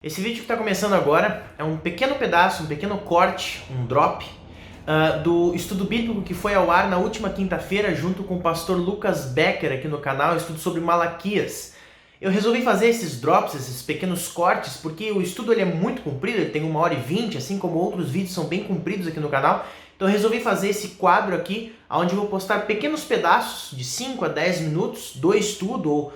Esse vídeo que está começando agora é um pequeno pedaço, um pequeno corte, um drop do estudo bíblico que foi ao ar na última quinta-feira junto com o pastor Lucas Becker aqui no canal, estudo sobre Malaquias. Eu resolvi fazer esses drops, esses pequenos cortes, porque o estudo ele é muito comprido, ele tem 1h20, assim como outros vídeos são bem compridos aqui no canal. Então eu resolvi fazer esse quadro aqui, onde eu vou postar pequenos pedaços de 5 a 10 minutos do estudo ou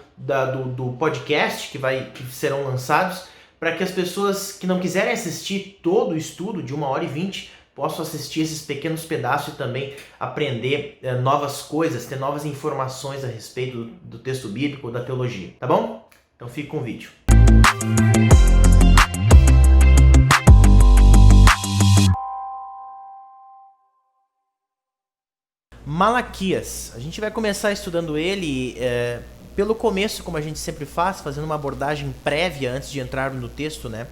do podcast que serão lançados, para que as pessoas que não quiserem assistir todo o estudo de 1h20 possam assistir esses pequenos pedaços e também aprender novas coisas, ter novas informações a respeito do texto bíblico ou da teologia, tá bom? Então fique com o vídeo. Malaquias, a gente vai começar estudando ele pelo começo, como a gente sempre faz, fazendo uma abordagem prévia antes de entrar no texto, né?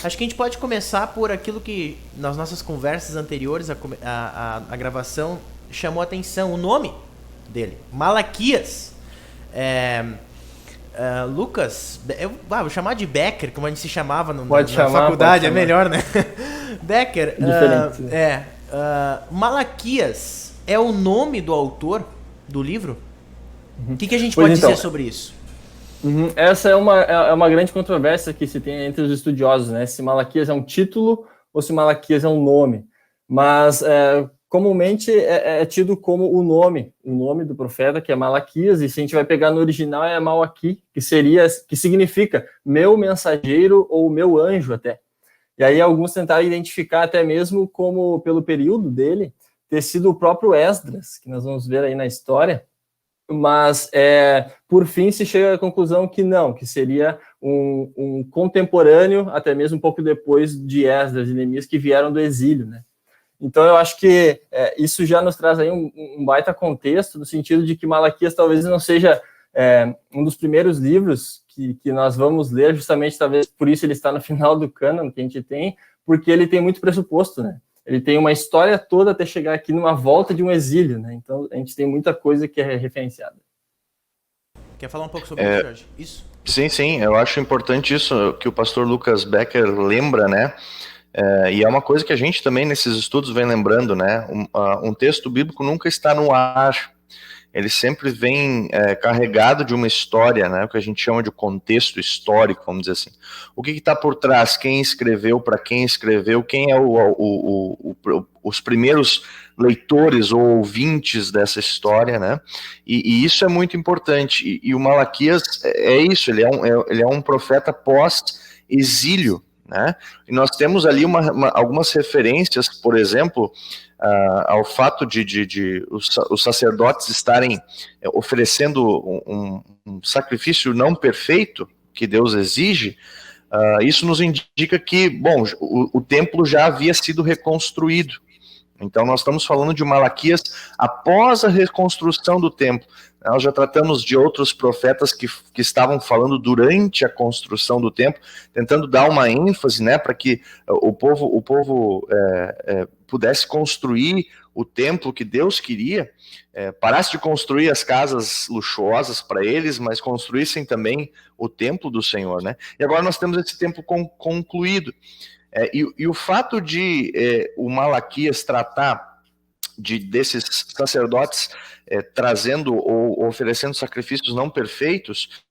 Acho que a gente pode começar por aquilo que nas nossas conversas anteriores, a gravação chamou a atenção, o nome dele, Malaquias. Lucas, vou chamar de Becker, como a gente se chamava na faculdade, é melhor, né? Becker, Malaquias é o nome do autor do livro? O que a gente pode dizer sobre isso? Essa é uma grande controvérsia que se tem entre os estudiosos, né? Se Malaquias é um título ou se Malaquias é um nome. Mas comumente é tido como o nome do profeta, que é Malaquias, e se a gente vai pegar no original é Malaqui, que significa meu mensageiro ou meu anjo até. E aí alguns tentaram identificar até mesmo como, pelo período dele, ter sido o próprio Esdras, que nós vamos ver aí na história. Mas, por fim, se chega à conclusão que não, que seria um contemporâneo, até mesmo um pouco depois de Esdras e Neemias, que vieram do exílio, né? Então, eu acho que isso já nos traz aí um baita contexto, no sentido de que Malaquias talvez não seja um dos primeiros livros que nós vamos ler, justamente, talvez por isso ele está no final do cânon que a gente tem, porque ele tem muito pressuposto, né? Ele tem uma história toda até chegar aqui numa volta de um exílio, né? Então, a gente tem muita coisa que é referenciada. Quer falar um pouco sobre isso, Jorge? Isso? Sim, eu acho importante isso que o pastor Lucas Becker lembra, né? E é uma coisa que a gente também nesses estudos vem lembrando, né? Um texto bíblico nunca está no ar. Ele sempre vem carregado de uma história, né? O que a gente chama de contexto histórico, vamos dizer assim. O que está por trás? Quem escreveu, para quem escreveu, quem é os primeiros leitores ou ouvintes dessa história, né? E isso é muito importante. E o Malaquias é isso, ele é um profeta pós-exílio, né? E nós temos ali algumas referências, por exemplo, ao fato de os sacerdotes estarem oferecendo um sacrifício não perfeito que Deus exige. Isso nos indica que, bom, o templo já havia sido reconstruído. Então nós estamos falando de Malaquias após a reconstrução do templo. Nós já tratamos de outros profetas que estavam falando durante a construção do templo, tentando dar uma ênfase, né, para que o povo pudesse construir o templo que Deus queria, parasse de construir as casas luxuosas para eles, mas construíssem também o templo do Senhor, né? E agora nós temos esse templo concluído. E o fato de o Malaquias tratar desses sacerdotes trazendo ou oferecendo sacrifícios não perfeitos,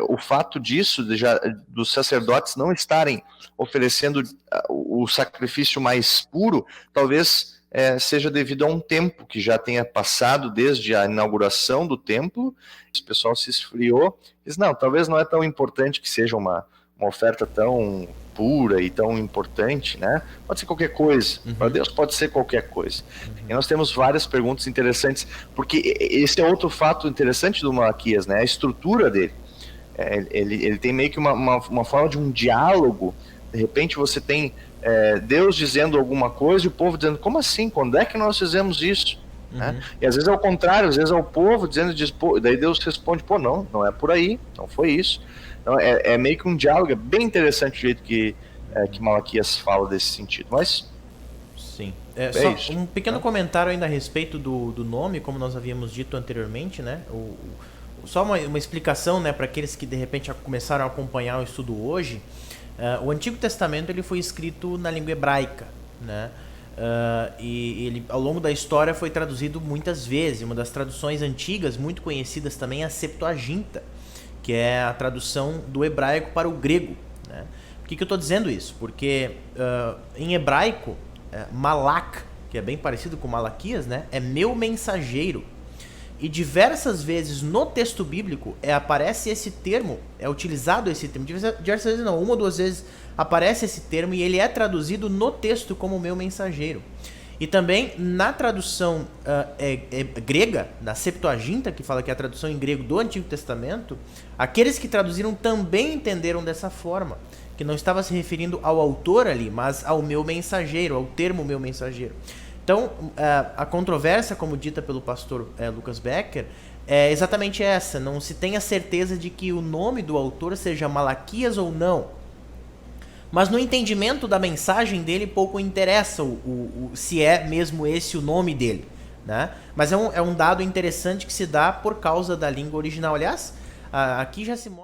o fato disso, dos sacerdotes não estarem oferecendo o sacrifício mais puro, talvez seja devido a um tempo que já tenha passado desde a inauguração do templo. O pessoal se esfriou, diz, não, talvez não é tão importante que seja uma oferta tão pura e tão importante, né? Pode ser qualquer coisa. Para Deus pode ser qualquer coisa. E nós temos várias perguntas interessantes, porque esse é outro fato interessante do Malaquias, né? A estrutura dele. Ele tem meio que uma forma de um diálogo. De repente você tem Deus dizendo alguma coisa e o povo dizendo, como assim? Quando é que nós fizemos isso? Né? E às vezes é o contrário, às vezes é o povo dizendo, daí Deus responde, não é por aí, não foi isso. Então é meio que um diálogo, é bem interessante o jeito que Malaquias fala desse sentido, mas... Sim. Só isso, um pequeno comentário ainda a respeito do nome, como nós havíamos dito anteriormente, né? Só uma explicação, né, para aqueles que de repente começaram a acompanhar o estudo hoje. O Antigo Testamento ele foi escrito na língua hebraica, né? E ele, ao longo da história, foi traduzido muitas vezes. Uma das traduções antigas, muito conhecidas também, é a Septuaginta, que é a tradução do hebraico para o grego, né? Por que eu estou dizendo isso? Porque em hebraico, Malak, que é bem parecido com Malaquias, né? É meu mensageiro. E diversas vezes no texto bíblico aparece esse termo, é utilizado esse termo, diversas vezes não, uma ou duas vezes aparece esse termo e ele é traduzido no texto como meu mensageiro. E também na tradução grega, na Septuaginta, que fala que é a tradução em grego do Antigo Testamento, aqueles que traduziram também entenderam dessa forma, que não estava se referindo ao autor ali, mas ao meu mensageiro, ao termo meu mensageiro. Então, a controvérsia, como dita pelo pastor Lucas Becker, é exatamente essa. Não se tem a certeza de que o nome do autor seja Malaquias ou não. Mas no entendimento da mensagem dele, pouco interessa se é mesmo esse o nome dele, né? Mas é um dado interessante que se dá por causa da língua original. Aliás, aqui já se mostra...